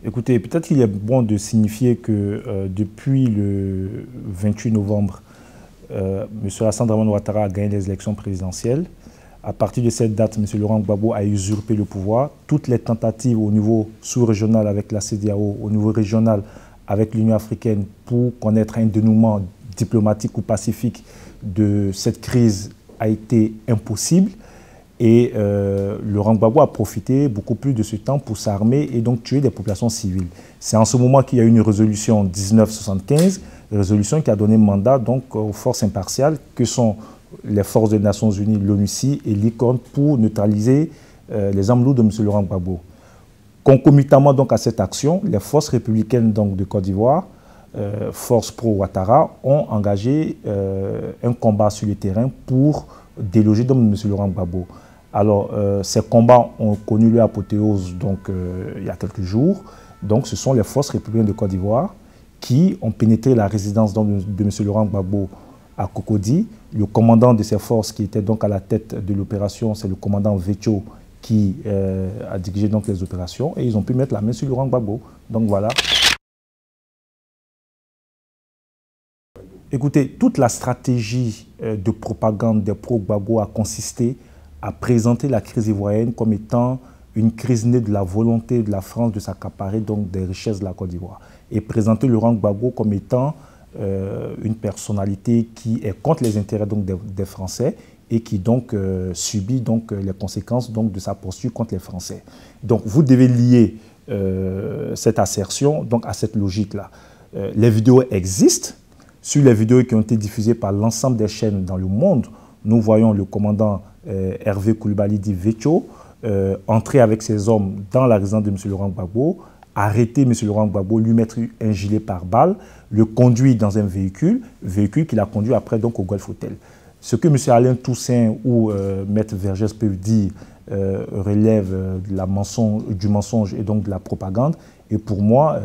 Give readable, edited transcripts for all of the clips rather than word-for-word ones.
Écoutez, peut-être qu'il est bon de signifier que depuis le 28 novembre, M. Alassane Dramane Ouattara a gagné les élections présidentielles. À partir de cette date, M. Laurent Gbagbo a usurpé le pouvoir. Toutes les tentatives au niveau sous-régional avec la CEDEAO, au niveau régional avec l'Union africaine pour connaître un dénouement diplomatique ou pacifique de cette crise a été impossible. Et Laurent Gbagbo a profité beaucoup plus de ce temps pour s'armer et donc tuer des populations civiles. C'est en ce moment qu'il y a eu une résolution 1975, résolution qui a donné mandat donc aux forces impartiales que sont les forces des Nations Unies, l'ONUCI et l'ICON pour neutraliser les armes lourdes de M. Laurent Gbagbo. Concomitamment donc à cette action, les forces républicaines donc de Côte d'Ivoire, forces pro-Ouattara, ont engagé un combat sur le terrain pour déloger donc M. Laurent Gbagbo. Alors, ces combats ont connu leur apothéose donc, il y a quelques jours. Donc, ce sont les forces républicaines de Côte d'Ivoire qui ont pénétré la résidence donc, de M. Laurent Gbagbo à Cocody. Le commandant de ces forces qui était donc à la tête de l'opération, c'est le commandant Vetcho qui a dirigé donc les opérations. Et ils ont pu mettre la main sur Laurent Gbagbo. Donc voilà. Écoutez, toute la stratégie de propagande des pro-Gbagbo a consisté à présenter la crise ivoirienne comme étant une crise née de la volonté de la France de s'accaparer donc des richesses de la Côte d'Ivoire et présenter Laurent Gbagbo comme étant une personnalité qui est contre les intérêts donc des Français et qui donc subit donc les conséquences donc de sa posture contre les Français. Donc vous devez lier cette assertion donc à cette logique-là. Les vidéos existent. Sur les vidéos qui ont été diffusées par l'ensemble des chaînes dans le monde, nous voyons le commandant Hervé Koulibaly dit Vetcho entrer avec ses hommes dans la résidence de M. Laurent Gbagbo, arrêter M. Laurent Gbagbo, lui mettre un gilet pare-balles, le conduire dans un véhicule qu'il a conduit après donc au Golf Hotel. Ce que M. Alain Toussaint ou Maître Vergès peuvent dire relève du mensonge et donc de la propagande. Et pour moi,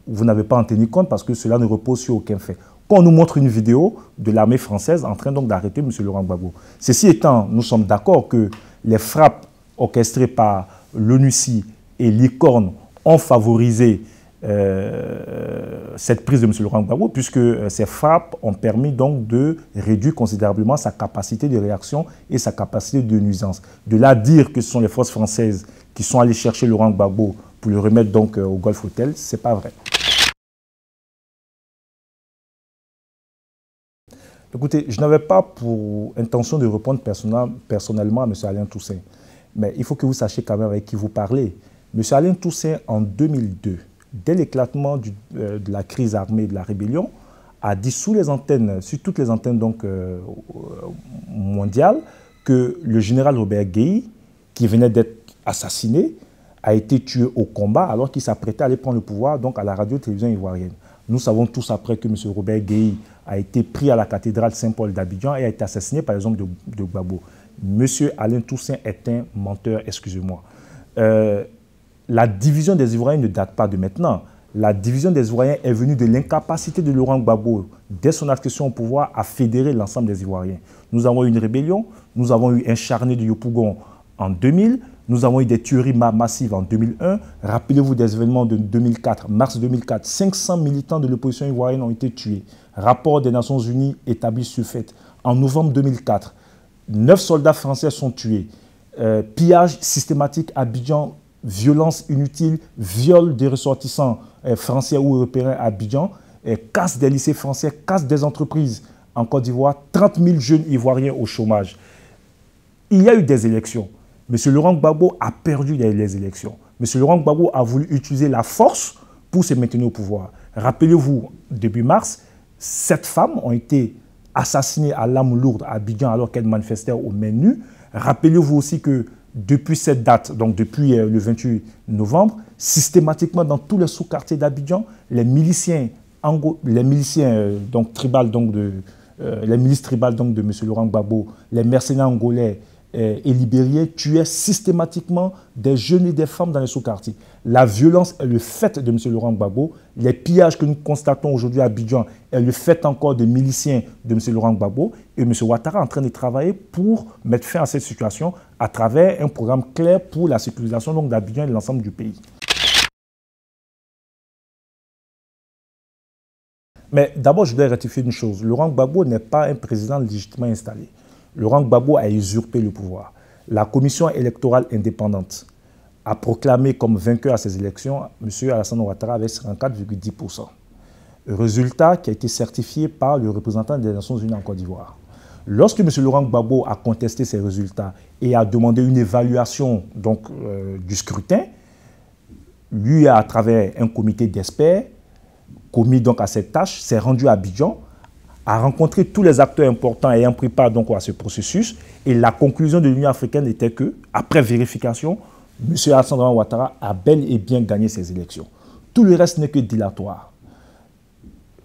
vous n'avez pas en tenu compte parce que cela ne repose sur aucun fait. Quand on nous montre une vidéo de l'armée française en train donc d'arrêter M. Laurent Gbagbo. Ceci étant, nous sommes d'accord que les frappes orchestrées par l'ONUCI et l'ICORN ont favorisé cette prise de M. Laurent Gbagbo puisque ces frappes ont permis donc de réduire considérablement sa capacité de réaction et sa capacité de nuisance. De là dire que ce sont les forces françaises qui sont allées chercher Laurent Gbagbo pour le remettre donc au Golf Hotel, ce n'est pas vrai. Écoutez, je n'avais pas pour intention de répondre personnellement à M. Alain Toussaint. Mais il faut que vous sachiez quand même avec qui vous parlez. M. Alain Toussaint, en 2002, dès l'éclatement de la crise armée de la rébellion, a dit sur toutes les antennes donc, mondiales, que le général Robert Guéhi, qui venait d'être assassiné, a été tué au combat alors qu'il s'apprêtait à aller prendre le pouvoir donc, à la radio-télévision ivoirienne. Nous savons tous après que M. Robert Guéhi a été pris à la cathédrale Saint-Paul d'Abidjan et a été assassiné par les hommes de Gbagbo. M. Alain Toussaint est un menteur, excusez-moi. La division des Ivoiriens ne date pas de maintenant. La division des Ivoiriens est venue de l'incapacité de Laurent Gbagbo, dès son accession au pouvoir, à fédérer l'ensemble des Ivoiriens. Nous avons eu une rébellion, nous avons eu un charnier de Yopougon en 2000, nous avons eu des tueries massives en 2001. Rappelez-vous des événements de 2004, mars 2004, 500 militants de l'opposition ivoirienne ont été tués. Rapport des Nations Unies établi sur fait. En novembre 2004, 9 soldats français sont tués. Pillage systématique à Abidjan, violence inutile, viol des ressortissants français ou européens à Abidjan, casse des lycées français, casse des entreprises en Côte d'Ivoire, 30 000 jeunes ivoiriens au chômage. Il y a eu des élections. M. Laurent Gbagbo a perdu les élections. M. Laurent Gbagbo a voulu utiliser la force pour se maintenir au pouvoir. Rappelez-vous, début mars, 7 femmes ont été assassinées à l'arme lourde à Abidjan alors qu'elles manifestaient aux mains nues. Rappelez-vous aussi que depuis cette date, donc depuis le 28 novembre, systématiquement dans tous les sous-quartiers d'Abidjan, les miliciens donc, tribales, donc les milices tribales donc, de M. Laurent Gbagbo, les mercenaires angolais et libériens tuaient systématiquement des jeunes et des femmes dans les sous-quartiers. La violence est le fait de M. Laurent Gbagbo. Les pillages que nous constatons aujourd'hui à Abidjan est le fait encore des miliciens de M. Laurent Gbagbo. Et M. Ouattara est en train de travailler pour mettre fin à cette situation à travers un programme clair pour la sécurisation d'Abidjan et de l'ensemble du pays. Mais d'abord, je dois rectifier une chose. Laurent Gbagbo n'est pas un président légitimement installé. Laurent Gbagbo a usurpé le pouvoir. La commission électorale indépendante a proclamé comme vainqueur à ces élections M. Alassane Ouattara avec 54,10%. Résultat qui a été certifié par le représentant des Nations Unies en Côte d'Ivoire. Lorsque M. Laurent Gbagbo a contesté ces résultats et a demandé une évaluation du scrutin, lui, à travers un comité d'experts, commis à cette tâche, s'est rendu à Abidjan, a rencontré tous les acteurs importants ayant pris part à ce processus. Et la conclusion de l'Union africaine était que, après vérification, M. Alassane Ouattara a bel et bien gagné ces élections. Tout le reste n'est que dilatoire.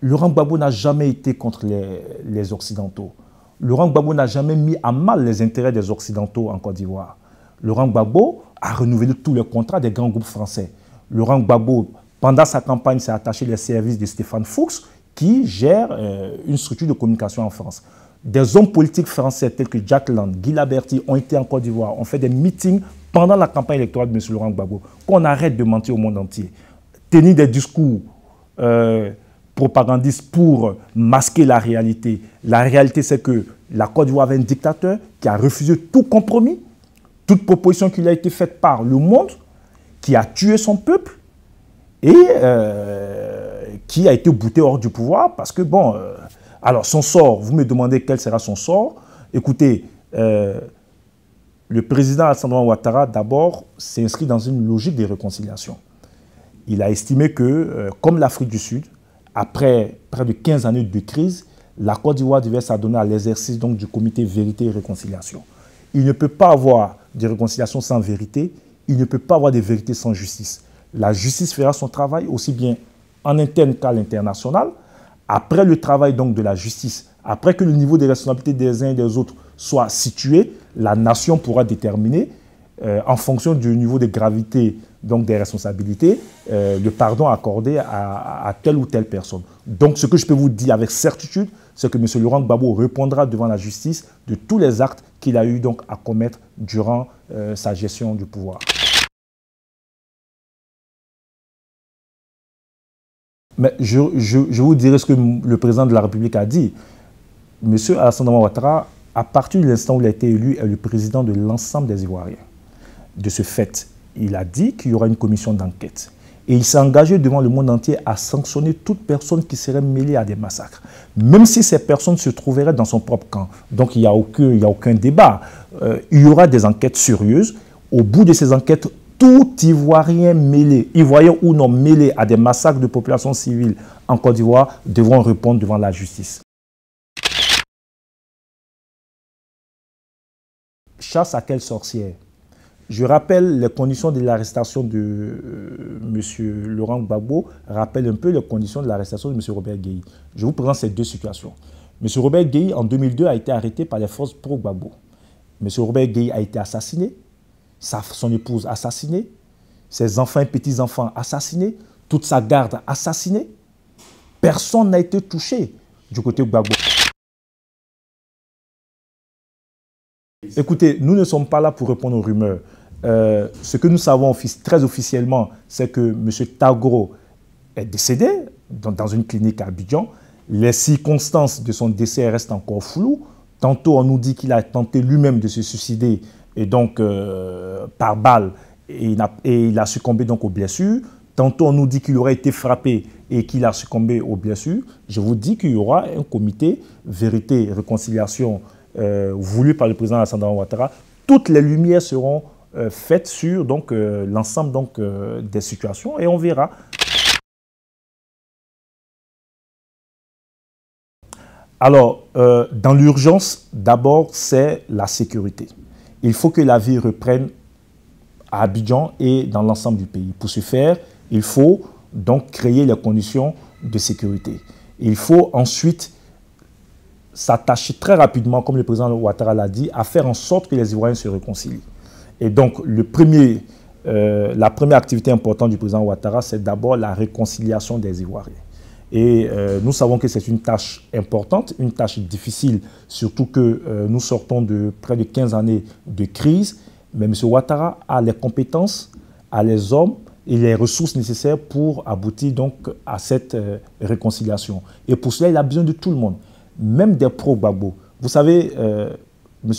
Laurent Gbagbo n'a jamais été contre les Occidentaux. Laurent Gbagbo n'a jamais mis à mal les intérêts des Occidentaux en Côte d'Ivoire. Laurent Gbagbo a renouvelé tous les contrats des grands groupes français. Laurent Gbagbo, pendant sa campagne, s'est attaché les services de Stéphane Fuchs, qui gère une structure de communication en France. Des hommes politiques français tels que Jack Lang, Guy Laberty ont été en Côte d'Ivoire, ont fait des meetings pendant la campagne électorale de M. Laurent Gbagbo. Qu'on arrête de mentir au monde entier. Tenir des discours propagandistes pour masquer la réalité. La réalité, c'est que la Côte d'Ivoire avait un dictateur qui a refusé tout compromis, toute proposition qui lui a été faite par le monde, qui a tué son peuple et qui a été bouté hors du pouvoir parce que, alors son sort, vous me demandez quel sera son sort. Écoutez, le président Alassane Ouattara, d'abord, s'inscrit dans une logique de réconciliation. Il a estimé que, comme l'Afrique du Sud, après près de 15 années de crise, la Côte d'Ivoire devait s'adonner à l'exercice du comité Vérité et Réconciliation. Il ne peut pas avoir de réconciliation sans vérité, il ne peut pas avoir de vérité sans justice. La justice fera son travail aussi bien en interne qu'à l'international. Après le travail de la justice, après que le niveau de responsabilité des uns et des autres soit situé, la nation pourra déterminer, en fonction du niveau de gravité des responsabilités, le pardon accordé à telle ou telle personne. Donc ce que je peux vous dire avec certitude, c'est que M. Laurent Gbagbo répondra devant la justice de tous les actes qu'il a eu à commettre durant sa gestion du pouvoir. Mais je vous dirai ce que le président de la République a dit. M. Alassane Ouattara, à partir de l'instant où il a été élu, est le président de l'ensemble des Ivoiriens. De ce fait, il a dit qu'il y aura une commission d'enquête. Et il s'est engagé devant le monde entier à sanctionner toute personne qui serait mêlée à des massacres. Même si ces personnes se trouveraient dans son propre camp. Donc il n'y a aucun débat. Il y aura des enquêtes sérieuses. Au bout de ces enquêtes, tout Ivoirien mêlé, Ivoirien ou non mêlé à des massacres de populations civiles en Côte d'Ivoire devront répondre devant la justice. Chasse à quelle sorcière? Je rappelle les conditions de l'arrestation de M. Laurent Gbagbo, rappelle un peu les conditions de l'arrestation de M. Robert Gueye. Je vous présente ces deux situations. M. Robert Gueye, en 2002, a été arrêté par les forces pro-Gbagbo. M. Robert Gueye a été assassiné, son épouse assassinée, ses enfants et petits-enfants assassinés, toute sa garde assassinée. Personne n'a été touché du côté de Gbagbo. Écoutez, nous ne sommes pas là pour répondre aux rumeurs. Ce que nous savons très officiellement, c'est que M. Tagoro est décédé dans une clinique à Abidjan. Les circonstances de son décès restent encore floues. Tantôt, on nous dit qu'il a tenté lui-même de se suicider et par balle et il a succombé aux blessures. Tantôt, on nous dit qu'il aurait été frappé et qu'il a succombé aux blessures. Je vous dis qu'il y aura un comité Vérité et Réconciliation voulu par le président Alassane Ouattara. Toutes les lumières seront faites sur l'ensemble des situations et on verra. Alors, dans l'urgence, d'abord, c'est la sécurité. Il faut que la vie reprenne à Abidjan et dans l'ensemble du pays. Pour ce faire, il faut donc créer les conditions de sécurité. Il faut ensuite s'attache très rapidement, comme le président Ouattara l'a dit, à faire en sorte que les Ivoiriens se réconcilient. Et donc, la première activité importante du président Ouattara, c'est d'abord la réconciliation des Ivoiriens. Et nous savons que c'est une tâche importante, une tâche difficile, surtout que nous sortons de près de 15 années de crise. Mais M. Ouattara a les compétences, a les hommes et les ressources nécessaires pour aboutir donc à cette réconciliation. Et pour cela, il a besoin de tout le monde, même des pro-Gbagbo. Vous savez, M.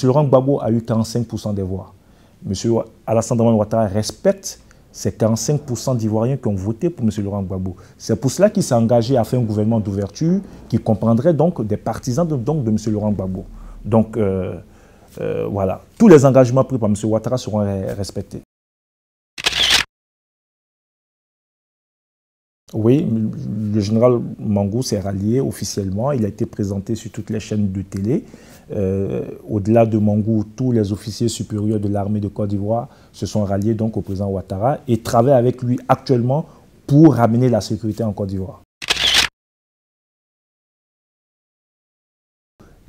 Laurent Gbagbo a eu 45% des voix. M. Alassane Dramane Ouattara respecte ces 45% d'Ivoiriens qui ont voté pour M. Laurent Gbagbo. C'est pour cela qu'il s'est engagé à faire un gouvernement d'ouverture qui comprendrait donc des partisans de M. Laurent Gbagbo. Donc voilà, tous les engagements pris par M. Ouattara seront respectés. Oui, le général Mangou s'est rallié officiellement. Il a été présenté sur toutes les chaînes de télé. Au-delà de Mangou, tous les officiers supérieurs de l'armée de Côte d'Ivoire se sont ralliés donc au président Ouattara et travaillent avec lui actuellement pour ramener la sécurité en Côte d'Ivoire.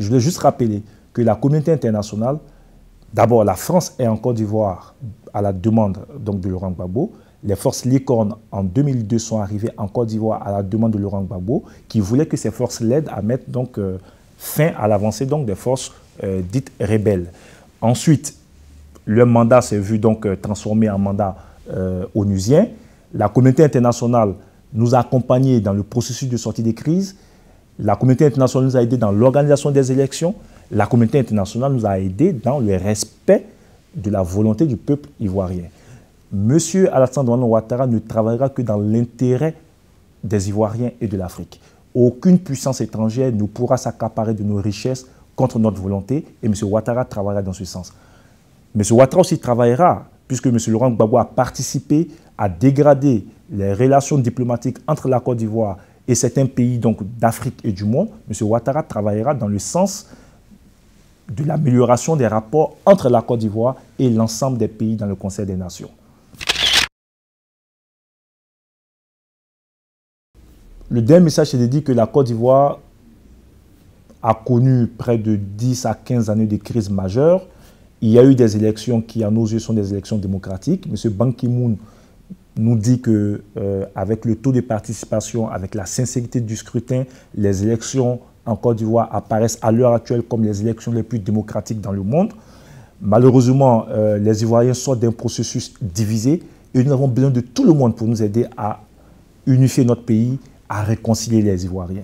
Je voulais juste rappeler que la communauté internationale, d'abord la France est en Côte d'Ivoire à la demande donc, de Laurent Gbagbo. Les forces Licorne en 2002 sont arrivées en Côte d'Ivoire à la demande de Laurent Gbagbo qui voulait que ces forces l'aident à mettre donc, fin à l'avancée des forces dites rebelles. Ensuite, le mandat s'est vu donc transformé en mandat onusien. La communauté internationale nous a accompagnés dans le processus de sortie des crises. La communauté internationale nous a aidés dans l'organisation des élections. La communauté internationale nous a aidés dans le respect de la volonté du peuple ivoirien. Monsieur Alassane Dramane Ouattara ne travaillera que dans l'intérêt des Ivoiriens et de l'Afrique. Aucune puissance étrangère ne pourra s'accaparer de nos richesses contre notre volonté et M. Ouattara travaillera dans ce sens. M. Ouattara aussi travaillera, puisque M. Laurent Gbagbo a participé à dégrader les relations diplomatiques entre la Côte d'Ivoire et certains pays d'Afrique et du monde. M. Ouattara travaillera dans le sens de l'amélioration des rapports entre la Côte d'Ivoire et l'ensemble des pays dans le Conseil des Nations. Le dernier message, c'est de dire que la Côte d'Ivoire a connu près de 10 à 15 années de crise majeure. Il y a eu des élections qui, à nos yeux, sont des élections démocratiques. M. Ban Ki-moon nous dit qu'avec le taux de participation, avec la sincérité du scrutin, les élections en Côte d'Ivoire apparaissent à l'heure actuelle comme les élections les plus démocratiques dans le monde. Malheureusement, les Ivoiriens sortent d'un processus divisé et nous avons besoin de tout le monde pour nous aider à unifier notre pays, à réconcilier les Ivoiriens.